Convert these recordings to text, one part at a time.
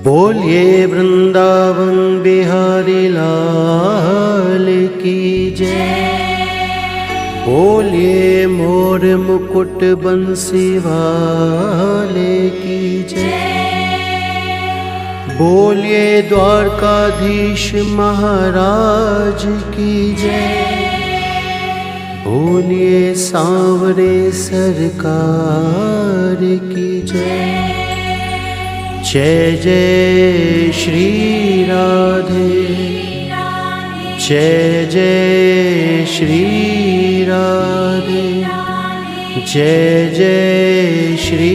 बोलिए वृंदावन बिहारी लाल की जय। बोलिए मोर मुकुट बंसी वाले की जय। बोलिए द्वारकाधीश महाराज की जय। बोलिए सांवरे सरकार की जय। जय जय श्री राधे, जय जय श्री राधे, जय जय श्री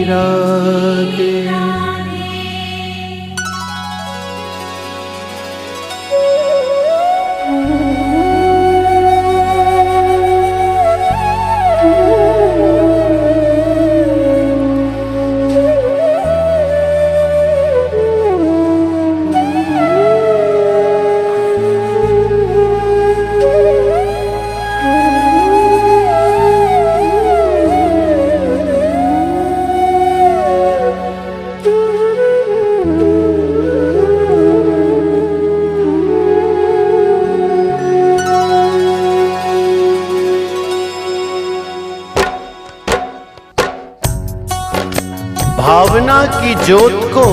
राधे। भावना की ज्योत को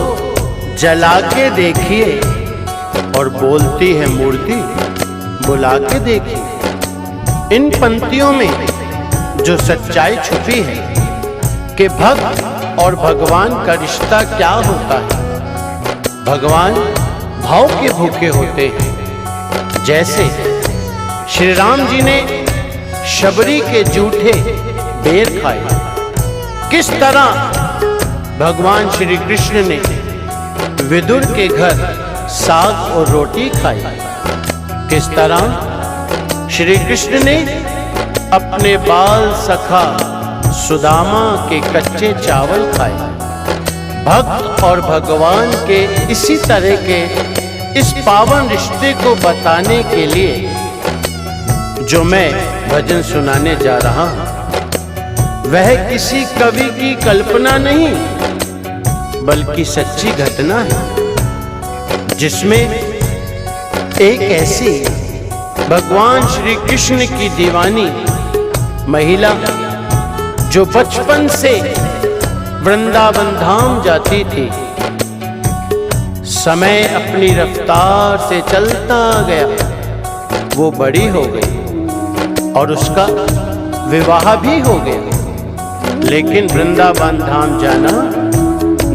जला के देखिए और बोलती है मूर्ति बुला के देखिए। इन पंक्तियों में जो सच्चाई छुपी है कि भक्त और भगवान का रिश्ता क्या होता है। भगवान भाव के भूखे होते हैं। जैसे श्री राम जी ने शबरी के जूठे बेर खाए, किस तरह भगवान श्री कृष्ण ने विदुर के घर साग और रोटी खाई, किस तरह श्री कृष्ण ने अपने बाल सखा सुदामा के कच्चे चावल खाए। भक्त और भगवान के इसी तरह के इस पावन रिश्ते को बताने के लिए जो मैं भजन सुनाने जा रहा हूं, वह किसी कवि की कल्पना नहीं बल्कि सच्ची घटना है, जिसमें एक ऐसी भगवान श्री कृष्ण की दीवानी महिला जो बचपन से वृंदावन धाम जाती थी, समय अपनी रफ्तार से चलता गया, वो बड़ी हो गई और उसका विवाह भी हो गया, लेकिन वृंदावन धाम जाना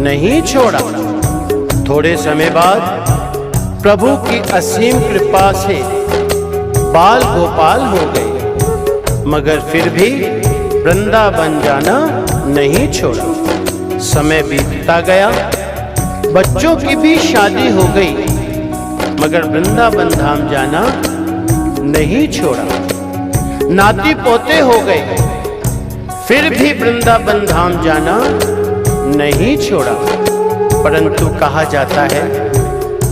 नहीं छोड़ा। थोड़े समय बाद प्रभु की असीम कृपा से बाल गोपाल हो गए, मगर फिर भी वृंदावन जाना नहीं छोड़ा। समय बीतता गया, बच्चों की भी शादी हो गई, मगर वृंदावन धाम जाना नहीं छोड़ा। नाती पोते हो गए, फिर भी वृंदावन धाम जाना नहीं छोड़ा। परंतु कहा जाता है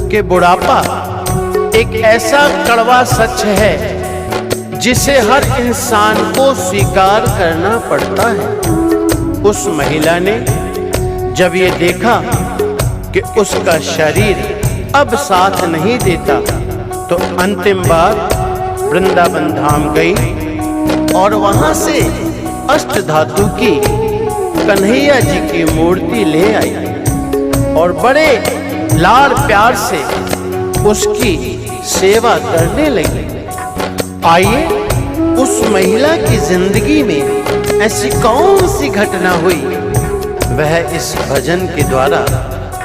कि बुढ़ापा एक ऐसा कड़वा सच है जिसे हर इंसान को स्वीकार करना पड़ता है। उस महिला ने जब ये देखा कि उसका शरीर अब साथ नहीं देता, तो अंतिम बार वृंदावन धाम गई और वहां से अष्ट धातु की कन्हैया जी की मूर्ति ले आई और बड़े लाड़ प्यार से उसकी सेवा करने लगी। आइए उस महिला की जिंदगी में ऐसी कौन सी घटना हुई, वह इस भजन के द्वारा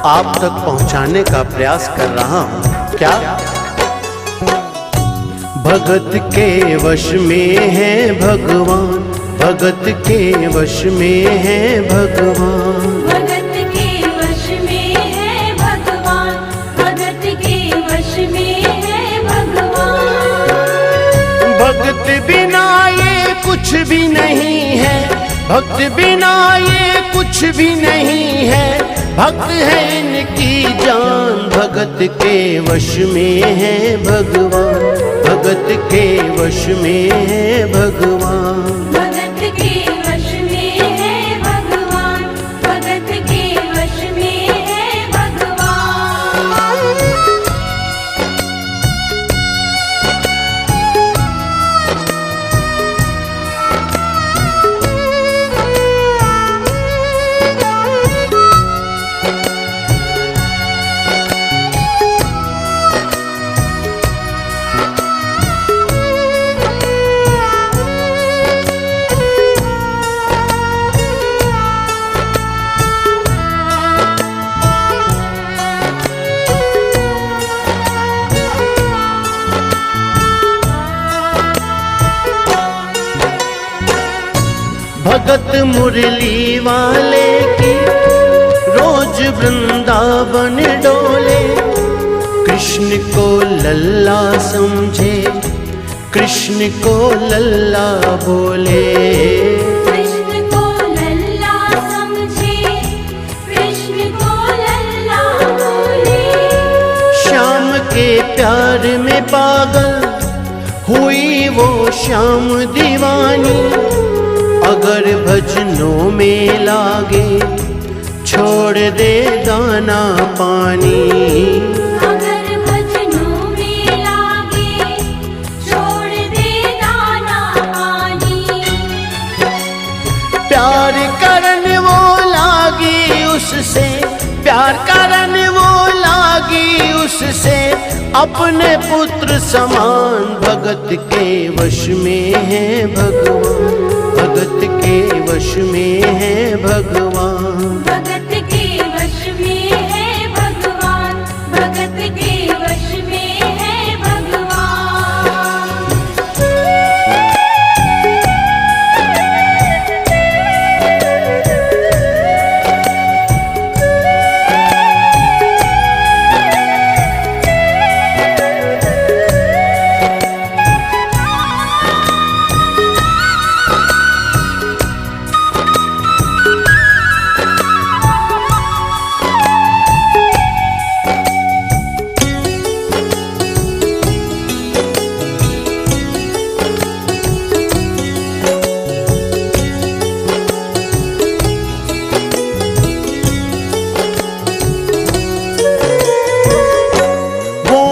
आप तक पहुंचाने का प्रयास कर रहा हूं। क्या भगत के वश में है भगवान, भगत के वश में है भगवान, भगत के वश में है भगवान, भगत के वश में है भगवान। भगत बिना ये कुछ भी नहीं है, भक्त बिना ये कुछ भी नहीं है, भक्त है इनकी जान। भगत के वश में है भगवान, भगत के वश में है भगवान, भगत के वश में है भगवान, भगत के वश में है भगवान। भगत मुरली वाले की रोज वृंदावन डोले। कृष्ण को लल्ला समझे, कृष्ण को लल्ला बोले। कृष्ण को लल्ला समझे, कृष्ण को लल्ला बोले। श्याम के प्यार में पागल हुई वो श्याम दीवानी। अगर भजनों में लागे छोड़ दे दाना पानी। अगर भजनों में लागे छोड़ दे दाना पानी। प्यार करन वो लागी उससे, प्यार करन वो लागी उससे। अपने पुत्र समान भगत के वश में है भगवान, भगत के वश में है भगवान। भगत के वश में है भगवान, भगत के वश में है भगवान।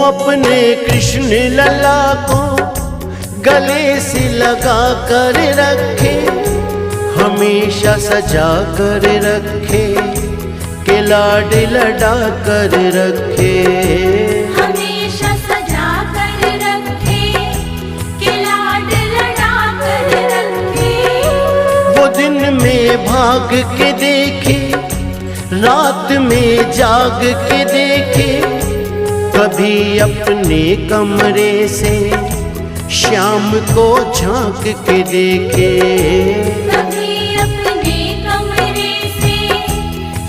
अपने कृष्ण लला को गले से लगा कर रखे, हमेशा सजा कर रखे, के लाड लड़ा कर रखे। हमेशा सजा कर रखे, के लाड लड़ा कर रखे। वो दिन में भाग के देखे, रात में जाग के देखे। कभी अपने कमरे से श्याम को झांक के देखे। कभी अपने कमरे से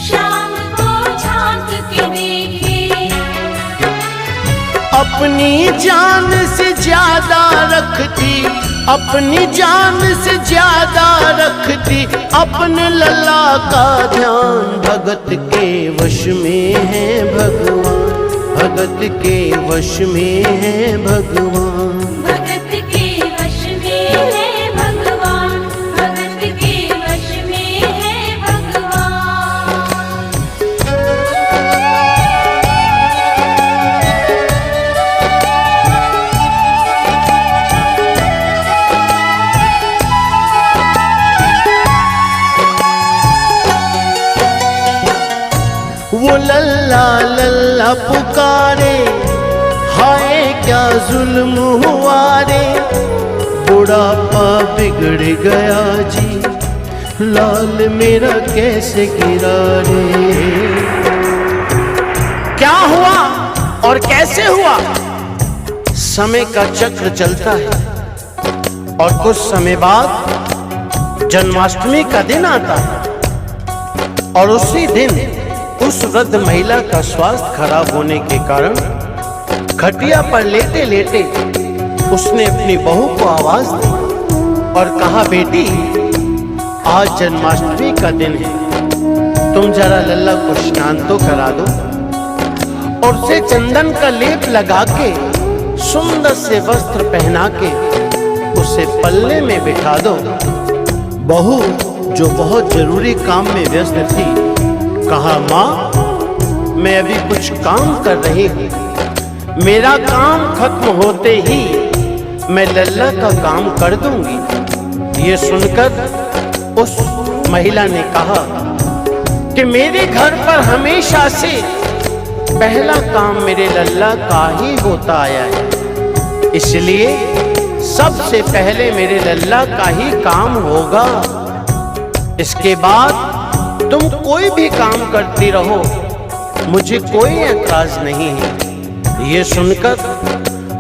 शाम को झांक के देखे। अपनी जान से ज्यादा रखती, अपनी जान से ज्यादा रखती अपने लला का ध्यान। भगत के वश में है भगवान, भगत के वश में है भगवान। भगत के वश में है भगवान, भगत के वश में है भगवान। वो लल्ला लल्ला पुकारे, हाय क्या जुल्म हुआ रे। बुढ़ापा बिगड़ गया जी, लाल मेरा कैसे गिरा रे। क्या हुआ और कैसे हुआ? समय का चक्र चलता है और कुछ समय बाद जन्माष्टमी का दिन आता है और उसी दिन उस वृद्ध महिला का स्वास्थ्य खराब होने के कारण खटिया पर लेटे लेटे उसने अपनी बहू को आवाज दी और कहा, बेटी आज जन्माष्टमी का दिन है, तुम जरा लल्ला को स्नान तो करा दो और उसे चंदन का लेप लगा के सुंदर से वस्त्र पहना के उसे पल्ले में बिठा दो। बहू जो बहुत जरूरी काम में व्यस्त थी कहा, माँ मैं अभी कुछ काम कर रही हूँ, मेरा काम खत्म होते ही मैं लल्ला का काम कर दूंगी। ये सुनकर उस महिला ने कहा कि मेरे घर पर हमेशा से पहला काम मेरे लल्ला का ही होता आया है, इसलिए सबसे पहले मेरे लल्ला का ही काम होगा। इसके बाद तुम कोई भी काम करती रहो, मुझे कोई एतराज नहीं है। ये सुनकर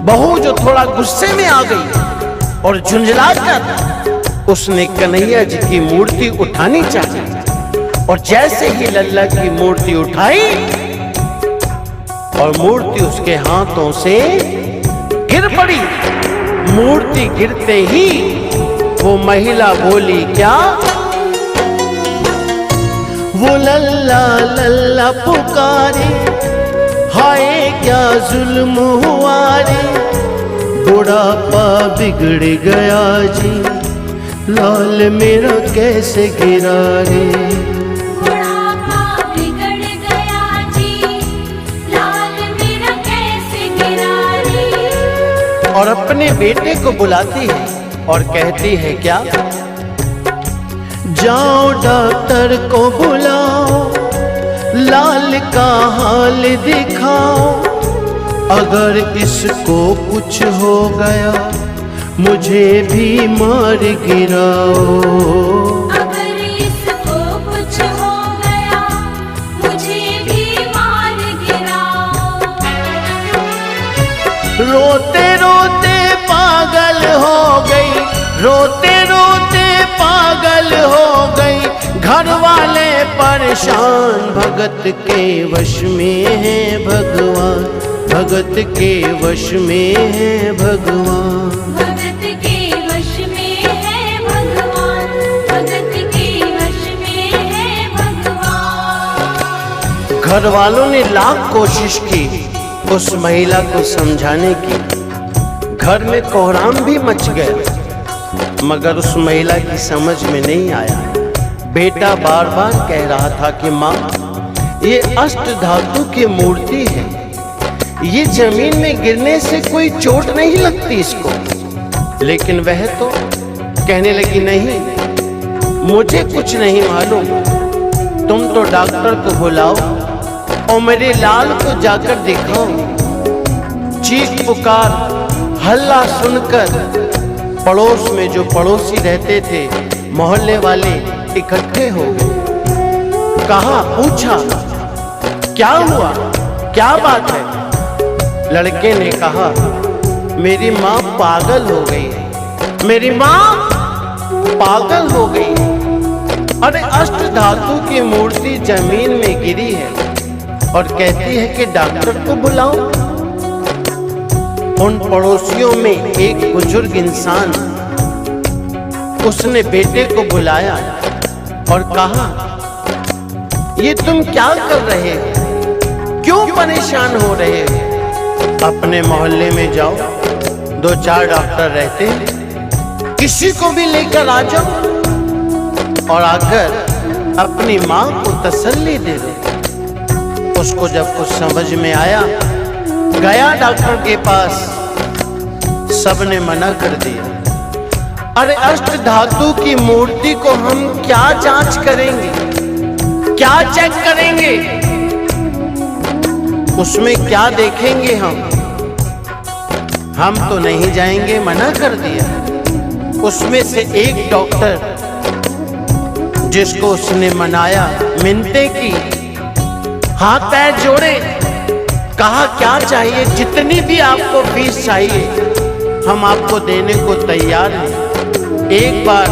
बहू जो थोड़ा गुस्से में आ गई और झुंझला गया था, उसने कन्हैया जी की मूर्ति उठानी चाहिए और जैसे ही लल्ला की मूर्ति उठाई और मूर्ति उसके हाथों से गिर पड़ी। मूर्ति गिरते ही वो महिला बोली क्या? वो लल्ला लल्ला पुकारे, हाय क्या जुल्म हुआ रे, बुढ़ापा बिगड़ गया जी, लाल मेरा कैसे गिरा रे। बुढ़ापा बिगड़ गया जी, लाल मेरा कैसे गिरा रे। और अपने बेटे को बुलाती है और कहती है क्या? जाओ डॉक्टर को बुलाओ, लाल का हाल दिखाओ, अगर इसको कुछ हो गया मुझे भी मार गिराओ। अगर इसको कुछ हो गया मुझे भी मार गिराओ। रोते रोते पागल हो गई, रोते रोते पागल हो गई, घर वाले परेशान, भगत के वश में है भगवान, भगत के वश में है भगवान। भगत के वश में है भगवान, भगत के वश में है भगवान। घर वालों ने लाख कोशिश की उस महिला को समझाने की, घर में कोहराम भी मच गया, मगर उस महिला की समझ में नहीं आया। बेटा बार बार कह रहा था कि माँ ये अष्ट धातु की मूर्ति है, ये जमीन में गिरने से कोई चोट नहीं लगती इसको। लेकिन वह तो कहने लगी नहीं, मुझे कुछ नहीं मालूम, तुम तो डॉक्टर को बुलाओ और मेरे लाल को जाकर दिखाओ। चीख पुकार हल्ला सुनकर पड़ोस में जो पड़ोसी रहते थे, मोहल्ले वाले इकट्ठे हो गए। कहा, पूछा क्या हुआ, क्या बात है? लड़के ने कहा, मेरी माँ पागल हो गई है, मेरी माँ पागल हो गई है। अरे अष्ट धातु की मूर्ति जमीन में गिरी है और कहती है कि डॉक्टर को बुलाओ। उन पड़ोसियों में एक बुजुर्ग इंसान, उसने बेटे को बुलाया और कहा, ये तुम क्या कर रहे हो, क्यों परेशान हो रहे हो? अपने मोहल्ले में जाओ, 2-4 डॉक्टर रहते हैं, किसी को भी लेकर आ जाओ और आकर अपनी माँ को तसल्ली दे दो। उसको जब कुछ समझ में आया, गया डॉक्टर के पास, सबने मना कर दिया। अरे अष्ट धातु की मूर्ति को हम क्या जांच करेंगे, क्या चेक करेंगे, उसमें क्या देखेंगे? हम तो नहीं जाएंगे, मना कर दिया। उसमें से एक डॉक्टर जिसको उसने मनाया, मिन्नतें की, हाथ पैर जोड़े, कहा क्या चाहिए, जितनी भी आपको फीस चाहिए हम आपको देने को तैयार हैं। एक बार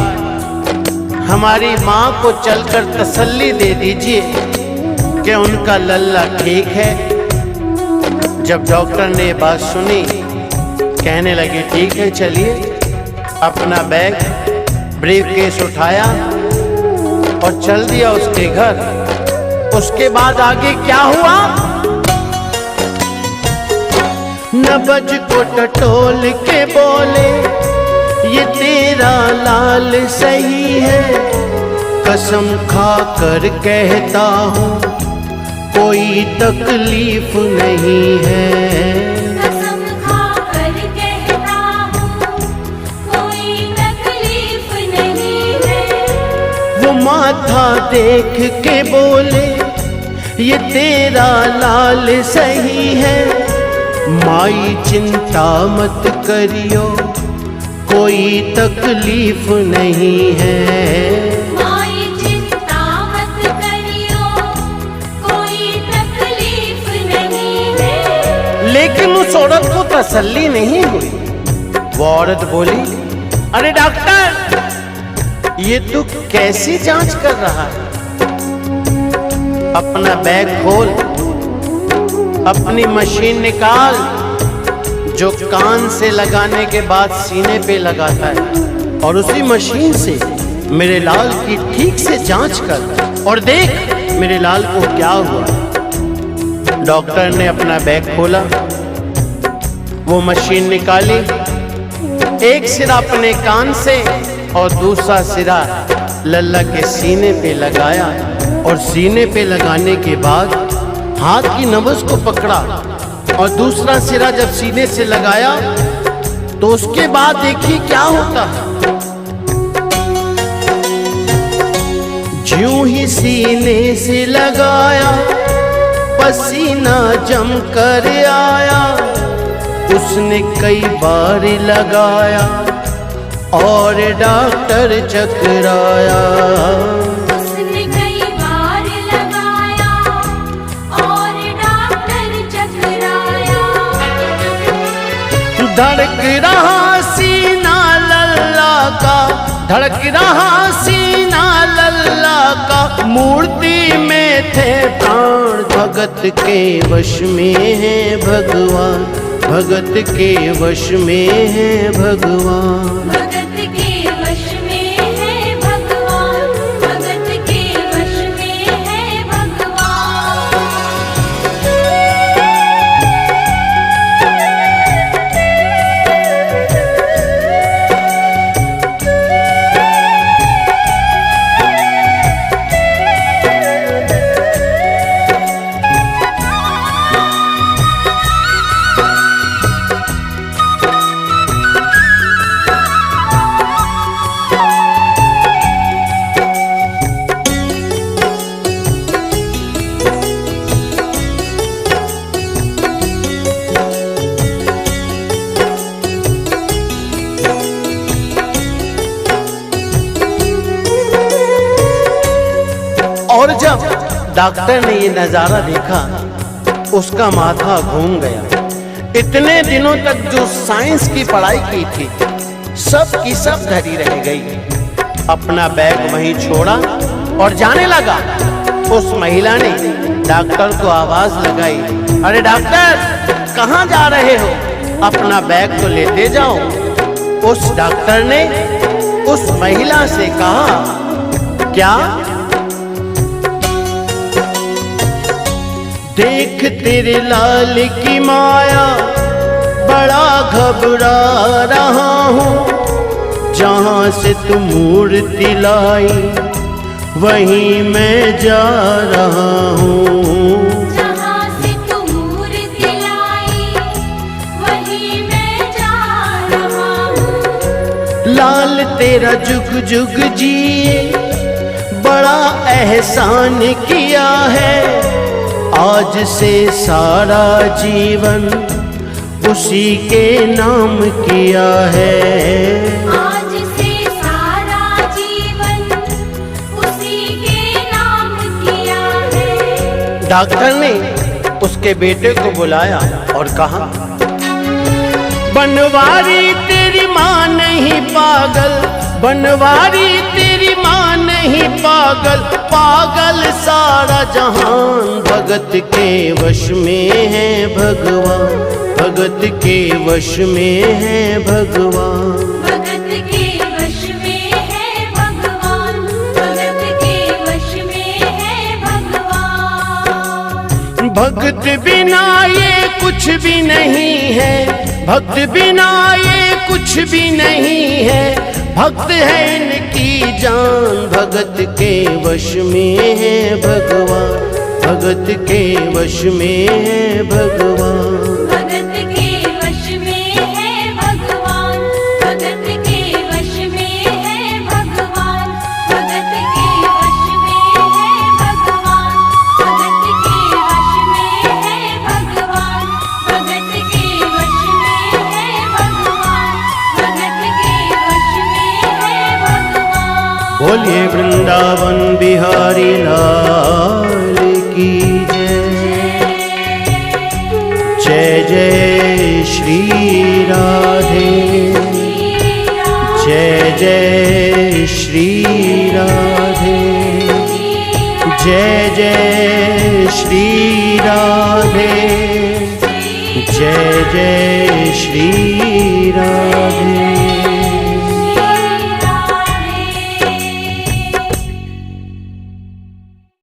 हमारी माँ को चलकर तसल्ली दे दीजिए कि उनका लल्ला ठीक है। जब डॉक्टर ने ये बात सुनी, कहने लगे ठीक है, चलिए। अपना बैग ब्रीफकेस उठाया और चल दिया उसके घर। उसके बाद आगे क्या हुआ? नबज को टटोल के बोले, ये तेरा लाल सही है, कसम खा कर कहता हूँ कोई तकलीफ नहीं है। कसम खा कर कहता हूँ कोई तकलीफ नहीं है। वो माथा देख के बोले, ये तेरा लाल सही है, माई चिंता मत करियो कोई तकलीफ नहीं है। माई चिंता मत करियो कोई तकलीफ नहीं है। लेकिन उस औरत को तसल्ली नहीं हुई। वो औरत बोली, अरे डॉक्टर ये तू कैसी जांच कर रहा है? अपना बैग खोल, अपनी मशीन निकाल जो कान से लगाने के बाद सीने पे लगाता है, और उसी मशीन से मेरे लाल की ठीक से जांच कर और देख मेरे लाल को क्या हुआ। डॉक्टर ने अपना बैग खोला, वो मशीन निकाली, एक सिरा अपने कान से और दूसरा सिरा लल्ला के सीने पे लगाया, और सीने पे लगाने के बाद हाथ की नब्ज को पकड़ा और दूसरा सिरा जब सीने से लगाया तो उसके बाद देखिए क्या होता है। ज्यों ही सीने से लगाया पसीना जम कर आया, उसने कई बार लगाया और डॉक्टर चकराया। उसने कई बार लगाया और डॉक्टर चकराया। धड़क रहा सीना लल्ला का, धड़क रहा सीना लल्ला का, मूर्ति में थे प्राण भगत के वश में है भगवान, भगत के वश में है भगवान। भगत के वश में है भगवान, भगत के वश में है भगवान। और जब डॉक्टर ने ये नजारा देखा उसका माथा घूम गया। इतने दिनों तक जो साइंस की पढ़ाई की थी सब की सब धरी रह गई। अपना बैग वहीं छोड़ा और जाने लगा। उस महिला ने डॉक्टर को आवाज लगाई, अरे डॉक्टर कहाँ जा रहे हो? अपना बैग तो लेते जाओ। उस डॉक्टर ने उस महिला से कहा, क्या? देख तेरे लाल की माया, बड़ा घबरा रहा हूँ। जहाँ से तू मूर्ति लाई वहीं मैं जा रहा हूँ। जहाँ से तू मूर्ति लाई वहीं मैं जा रहा हूँ। लाल तेरा जुग जुग जिए, बड़ा एहसान किया है। आज से सारा जीवन उसी के नाम किया है। आज से सारा जीवन उसी के नाम किया है। डॉक्टर ने उसके बेटे को बुलाया और कहा, बनवारी तेरी माँ नहीं पागल, बनवारी तेरी माँ नहीं पागल, पागल सारा जहान। भगत के वश में है भगवान, भगत के वश में है भगवान। भगत के वश में है भगवान, भगत के वश में है भगवान। भक्त बिना ये कुछ भी नहीं है, भक्त बिना ये कुछ भी नहीं है। भक्त है इनकी जान, भगत के वश में है भगवान, भगत के वश में है भगवान। भगत के वश में है भगवान, भगत के वश में है भगवान। भगत के वश में है भगवान, भगत के वश में है भगवान। भगत के वश में है भगवान, भगत के वश में है भगवान। बोलिए वृंदावन बिहारी लाल की जय, जय श्री राधे, जय जय श्री जय जय श्री राधे, जय जय श्री राधे।